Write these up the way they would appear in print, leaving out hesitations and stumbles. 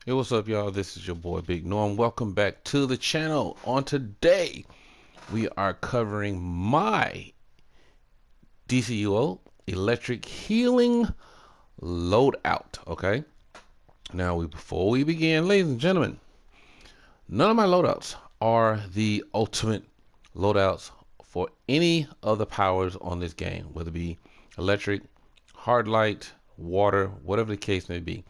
Hey, what's up, y'all? This is your boy Big Norm. Welcome back to the channel. On today, we are covering my DCUO electric healing loadout. Okay. Now, before we begin, ladies and gentlemen, none of my loadouts are the ultimate loadouts for any of the powers on this game, whether it be electric, hard light, water, whatever the case may be.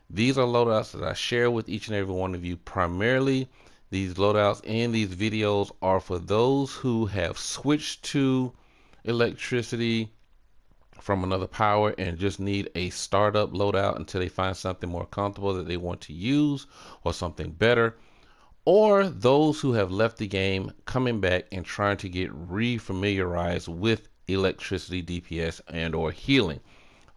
These are loadouts that I share with each and every one of you. Primarily, these loadouts and these videos are for those who have switched to electricity from another power and just need a startup loadout until they find something more comfortable that they want to use or something better. Or those who have left the game, coming back and trying to get re-familiarized with electricity, DPS, and or healing.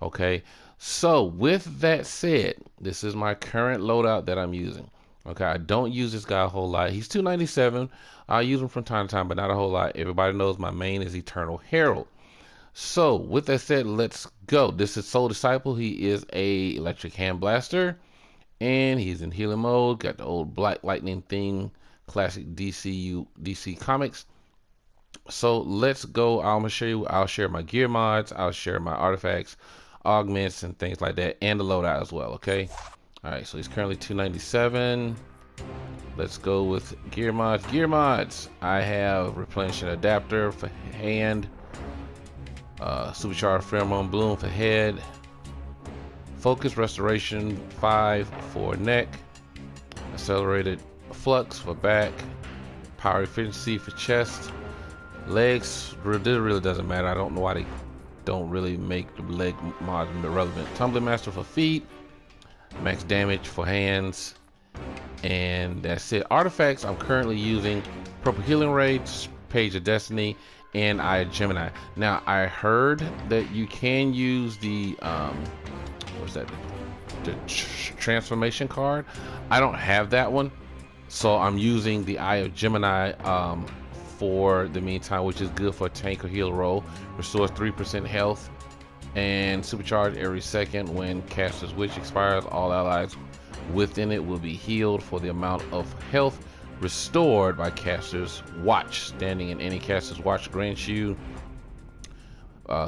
Okay, so with that said, this is my current loadout that I'm using. Okay, I don't use this guy a whole lot. He's 297. I use him from time to time, but not a whole lot. Everybody knows my main is Eternal Herald. So with that said, let's go. This is Soul Disciple. He is a electric hand blaster, and he's in healing mode. Got the old Black Lightning theme, classic DC comics. So let's go. I'm gonna show you. I'll share my gear mods. I'll share my artifacts, augments, and things like that, and the loadout as well. Okay. All right. So he's currently 297. Let's go with gear mods. Gear mods. I have replenishing adapter for hand, supercharged pheromone bloom for head, focus restoration 5 for neck, accelerated flux for back, power efficiency for chest. Legs, this really doesn't matter. I don't know why they don't really make the leg mod relevant. Tumbling Master for feet, max damage for hands, and that's it. Artifacts, I'm currently using Purple Healing Ray, Page of Destiny, and Eye of Gemini. Now, I heard that you can use the, what's that? The transformation card. I don't have that one, so I'm using the Eye of Gemini, for the meantime, which is good for a tank or heal role. Restores 3% health and supercharged every second when caster's wish expires. All allies within it will be healed for the amount of health restored by caster's watch. Standing in any caster's watch grants you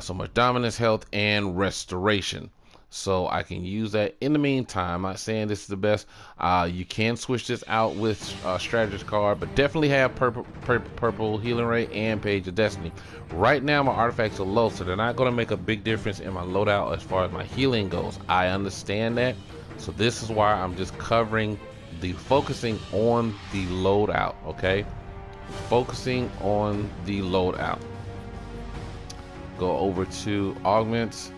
so much dominance, health, and restoration. So I can use that in the meantime. I'm not saying this is the best. You can switch this out with strategist card, but definitely have purple healing ray and Page of Destiny. Right now my artifacts are low, so they're not going to make a big difference in my loadout as far as my healing goes. I understand that, so this is why I'm just focusing on the loadout. Okay, focusing on the loadout. Go over to augments.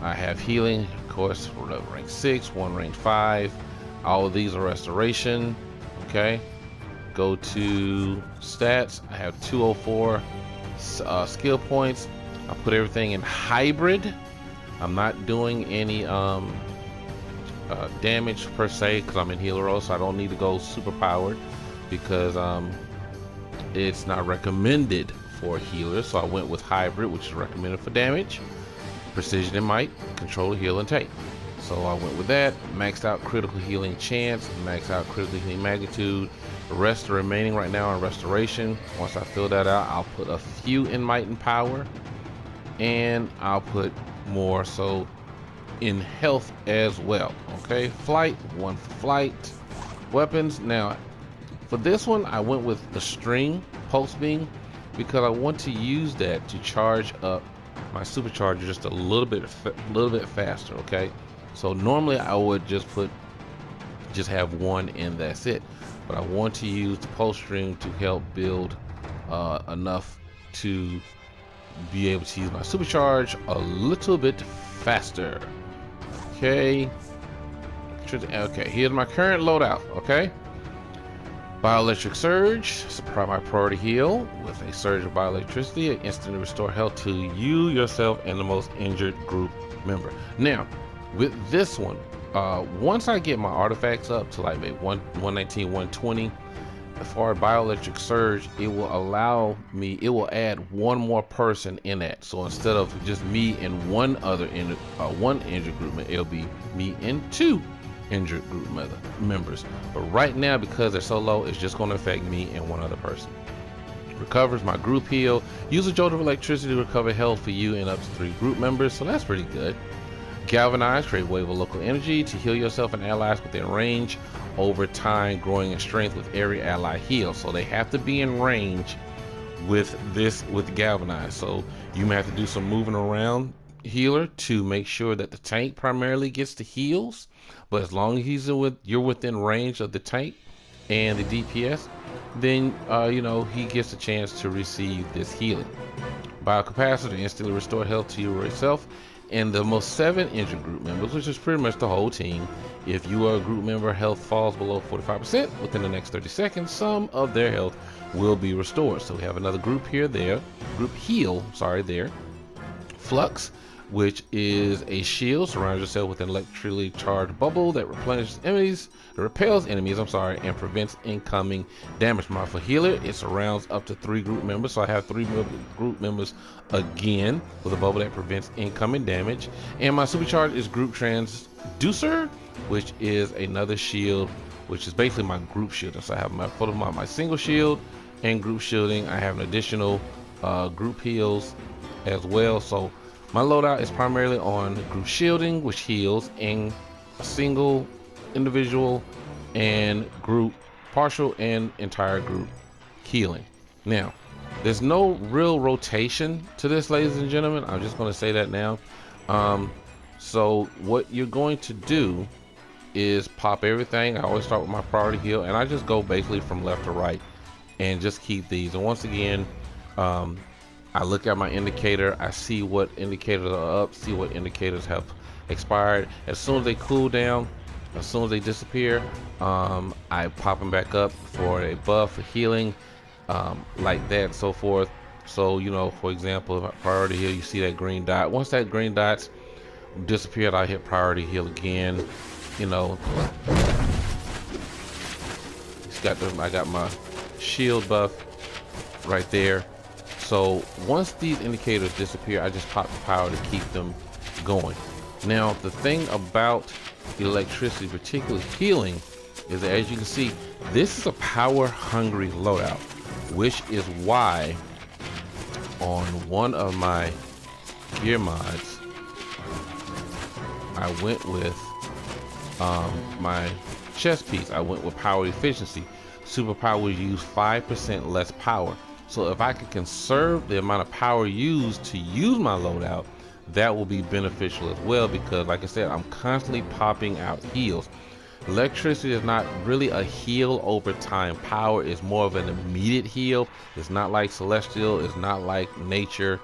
I have healing, of course, rank 6, one rank 5. All of these are restoration. Okay. Go to stats. I have 204 skill points. I put everything in hybrid. I'm not doing any damage per se because I'm in healer role, so I don't need to go super powered because it's not recommended for healers. So I went with hybrid, which is recommended for damage, precision and might, control, heal, and take. So I went with that. Maxed out critical healing chance, maxed out critical healing magnitude. The rest are remaining right now on restoration. Once I fill that out, I'll put a few in might and power, and I'll put more so in health as well. Okay, flight, 1 for flight. Weapons, now for this one I went with the string pulse beam because I want to use that to charge up my supercharger just a little bit faster. Okay, so normally I would just have one and that's it, but I want to use the pulse stream to help build enough to be able to use my supercharge a little bit faster. Okay, here's my current loadout. Okay, Bioelectric Surge, my priority heal with a surge of bioelectricity, and instantly restore health to you, yourself, and the most injured group member. Now, with this one, once I get my artifacts up to like maybe 119, 120, for Bioelectric Surge, it will add one more person in that. So instead of just me and one injured group, it'll be me and 2 injured group members. But right now, because they're so low, it's just going to affect me and one other person. Recovers my group heal. Use a jolt of electricity to recover health for you and up to 3 group members, so that's pretty good. Galvanize, create wave of local energy to heal yourself and allies within range over time, growing in strength with every ally heal. So they have to be in range with this, with Galvanize. So you may have to do some moving around, healer, to make sure that the tank primarily gets the heals. But as long as you're within range of the tank and the DPS, then you know, he gets a chance to receive this healing. Biocapacity, instantly restore health to yourself and the most 7 injured group members, which is pretty much the whole team. If you are a group member, health falls below 45% within the next 30 seconds, some of their health will be restored. So we have another group here, group heal, there. Flux, which is a shield, surround yourself with an electrically charged bubble that repels enemies, and prevents incoming damage. For healer, it surrounds up to 3 group members, so I have 3 group members again with a bubble that prevents incoming damage. And my supercharge is group transducer, which is another shield, which is basically my group shielding. So I have my single shield and group shielding. I have an additional group heals as well. So my loadout is primarily on group shielding, which heals, and a single, individual, and group, partial and entire group healing. Now, there's no real rotation to this, ladies and gentlemen. I'm just going to say that now. So what you're going to do is pop everything. I always start with my priority heal, and I just go basically from left to right and just keep these. And once again, I look at my indicator, I see what indicators are up, see what indicators have expired. As soon as they cool down, as soon as they disappear, I pop them back up for a buff, for healing, like that and so forth. So, you know, for example, priority heal, you see that green dot. Once that green dot's disappeared, I hit priority heal again. You know, I got my shield buff right there. So once these indicators disappear, I just pop the power to keep them going. Now, the thing about electricity, particularly healing, is that, as you can see, this is a power hungry loadout, which is why on one of my gear mods, I went with my chest piece. I went with power efficiency. Superpower will use 5% less power. So if I can conserve the amount of power used to use my loadout, that will be beneficial as well, because like I said, I'm constantly popping out heals. Electricity is not really a heal over time. Power is more of an immediate heal. It's not like celestial, it's not like nature.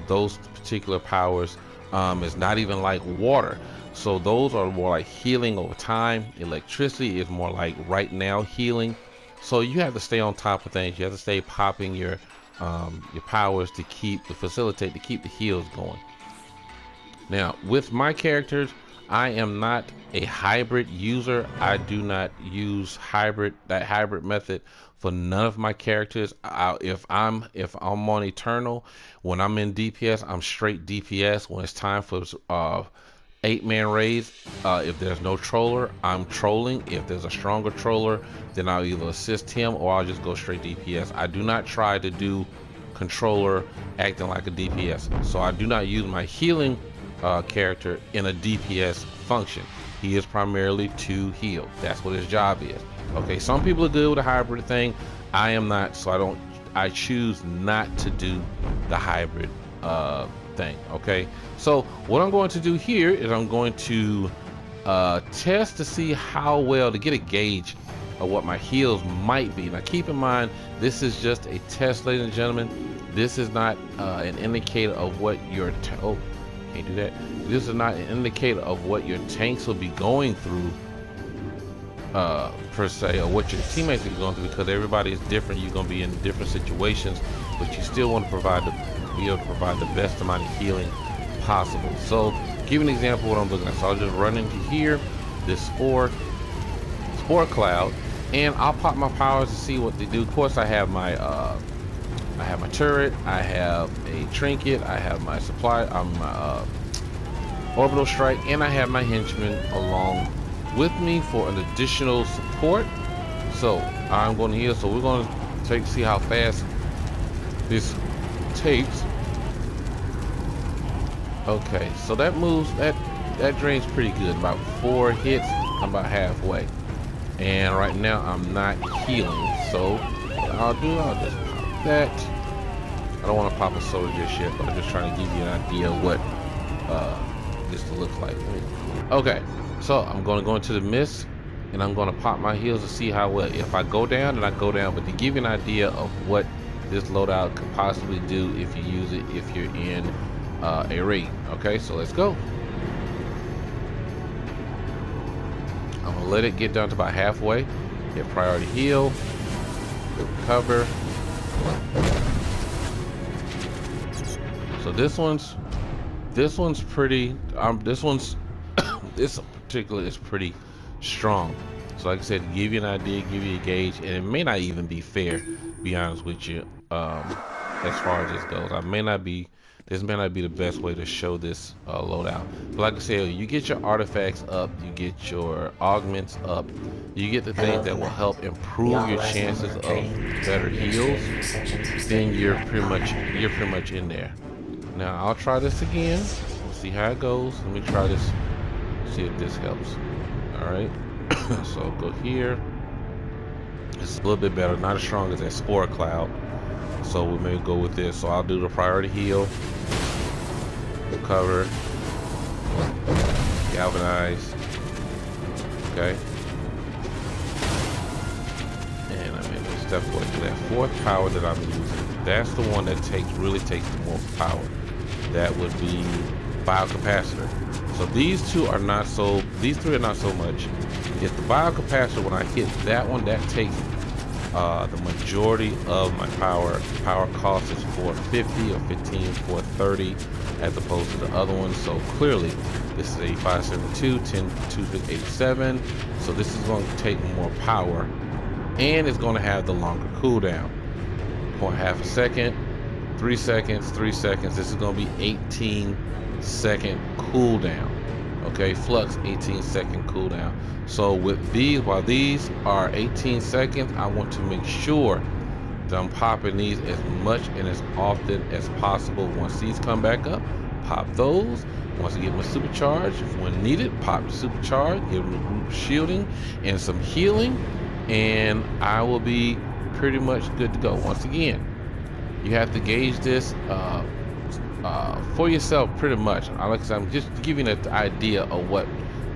Those particular powers, it's not even like water. So those are more like healing over time. Electricity is more like right now healing. So you have to stay on top of things. You have to stay popping your powers to facilitate the heals going. Now, with my characters, I am not a hybrid user. I do not use that hybrid method for none of my characters. If I'm on Eternal, when I'm in DPS, I'm straight DPS. When it's time for 8-man raids, if there's no troller, I'm trolling. If there's a stronger troller, then I'll either assist him or I'll just go straight DPS. I do not try to do controller acting like a DPS. So I do not use my healing character in a DPS function. He is primarily to heal. That's what his job is. Okay, some people are good with a hybrid thing. I am not, so I choose not to do the hybrid thing. Okay, so what I'm going to do here is I'm going to test to see how well, to get a gauge of what my heals might be. Now keep in mind, this is just a test, ladies and gentlemen. This is not an indicator of what your can't do that. This is not an indicator of what your tanks will be going through per se, or what your teammates will be going through, because everybody is different. You're going to be in different situations, but you still want to be able to provide the best amount of healing possible. So give an example of what I'm looking at. So I'll just run into here, this spore cloud, and I'll pop my powers to see what they do. Of course, I have my turret, I have a trinket, I have my supply, my orbital strike, and I have my henchmen along with me for an additional support. So I'm going to heal. So we're going to see how fast this takes. Okay, so that moves, that drains pretty good. About 4 hits, I'm about halfway. And right now I'm not healing. So what I'll do, I'll just pop that. I don't want to pop a soda just yet, but I'm just trying to give you an idea of what this looks like. Okay, so I'm going to go into the mist, and I'm going to pop my heals to see how well. If I go down, then I go down. But to give you an idea of what this loadout could possibly do if you use it, if you're in a raid. Okay, so let's go. I'm gonna let it get down to about halfway. Hit priority heal, recover. So this one's pretty. This particular is pretty strong. So like I said, to give you an idea, give you a gauge, and it may not even be fair, to be honest with you, as far as this goes. This may not be the best way to show this loadout. But like I said, you get your artifacts up, you get your augments up, you get the things that will help improve your chances of better heals. Then you're pretty much in there. Now I'll try this again. We'll see how it goes. Let me try this. See if this helps. All right. So go here. It's a little bit better, not as strong as that spore cloud. So we may go with this. So I'll do the priority heal, recover, galvanize. Okay. And I'm in step 4 to that 4th power that I'm using. That's the one that really takes the most power. That would be biocapacitor. So these 3 are not so much. It's the biocapacitor. When I hit that one, that takes the majority of my power. Power cost is 450 or 15 430 as opposed to the other one. So clearly this is 8572, 10287. So this is going to take more power, and it's going to have the longer cooldown. 0.5 second, 3 seconds, 3 seconds. This is going to be 18-second cooldown. Okay, flux 18-second cooldown. So with these, while these are 18 seconds, I want to make sure that I'm popping these as much and as often as possible. Once these come back up, pop those. Once I get my supercharge, when needed, pop the supercharge, give them a group shielding and some healing, and I will be pretty much good to go. Once again, you have to gauge this for yourself pretty much. Like I said, I'm just giving an idea of what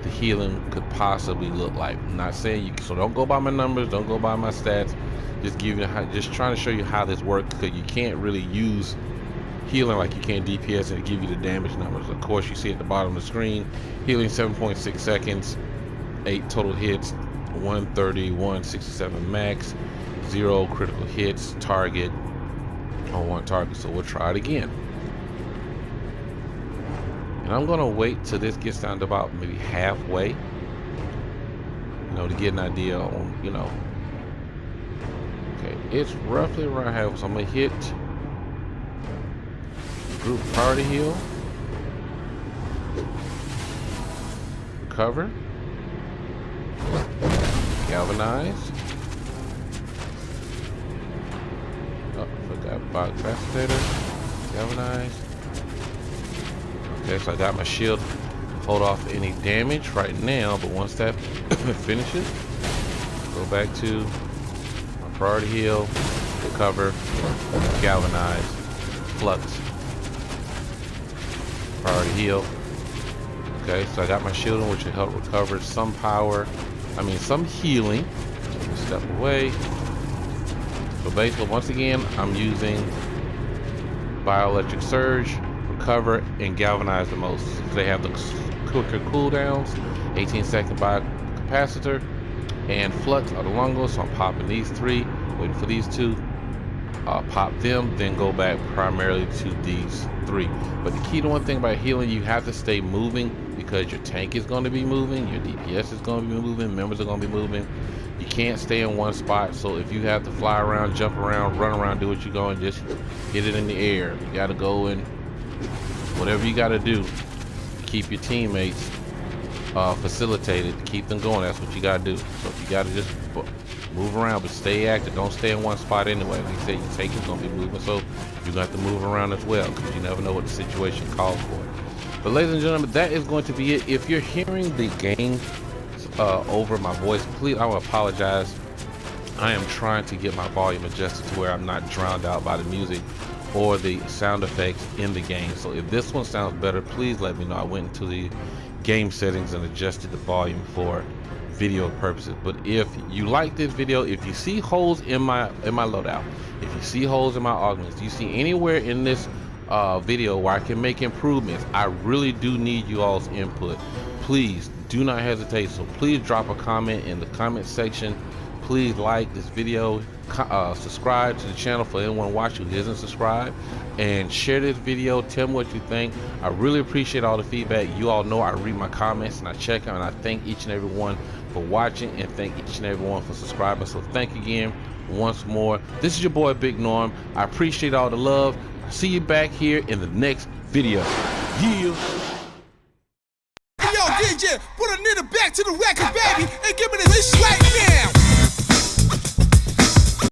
the healing could possibly look like. I'm not saying you, so don't go by my numbers, don't go by my stats. Just trying to show you how this works, because you can't really use healing like you can DPS and give you the damage numbers. Of course, you see at the bottom of the screen, healing 7.6 seconds, 8 total hits, 130, 167 max, 0 critical hits, target on 1 target. So we'll try it again. And I'm gonna wait till this gets down to about maybe halfway, to get an idea on, Okay, it's roughly around half. So I'm gonna hit group priority heal, recover, galvanize. Oh, I forgot about capacitator, galvanize. Okay, so I got my shield, hold off any damage right now, but once that finishes, go back to my priority heal, recover, galvanize, flux, priority heal. Okay, so I got my shielding, which will help recover some power, some healing. Step away. So basically, once again, I'm using bioelectric surge, recover, and galvanize the most. They have the quicker cooldowns, 18-second biocapacitor, and flux are the longest. So I'm popping these 3, waiting for these 2, pop them, then go back primarily to these 3. But the key to one thing about healing, you have to stay moving, because your tank is going to be moving, your DPS is going to be moving, members are going to be moving. You can't stay in one spot. So if you have to fly around, jump around, run around, do what you're going, just hit it in the air. You got to go and whatever you got to do to keep your teammates facilitated to keep them going. That's what you gotta do. So if you gotta just move around, but stay active. Don't stay in one spot anyway. Like I said, your take is gonna be moving, so you're gonna have to move around as well, because you never know what the situation calls for. But ladies and gentlemen, that is going to be it. If you're hearing the game over my voice, please, I will apologize. I am trying to get my volume adjusted to where I'm not drowned out by the music or the sound effects in the game. So if this one sounds better, please let me know. I went into the game settings and adjusted the volume for video purposes. But if you like this video, if you see holes in my loadout, if you see holes in my augments, you see anywhere in this video where I can make improvements, I really do need you all's input. Please do not hesitate. So please drop a comment in the comment section. Please like this video, subscribe to the channel for anyone watching who isn't subscribed, and share this video. Tell me what you think. I really appreciate all the feedback. You all know I read my comments and I check them, and I thank each and every one for watching, and thank each and every one for subscribing. So thank you again once more. This is your boy Big Norm. I appreciate all the love. See you back here in the next video. Yeah. Yo, DJ, put a nigga back to the record, baby, and give me this right now.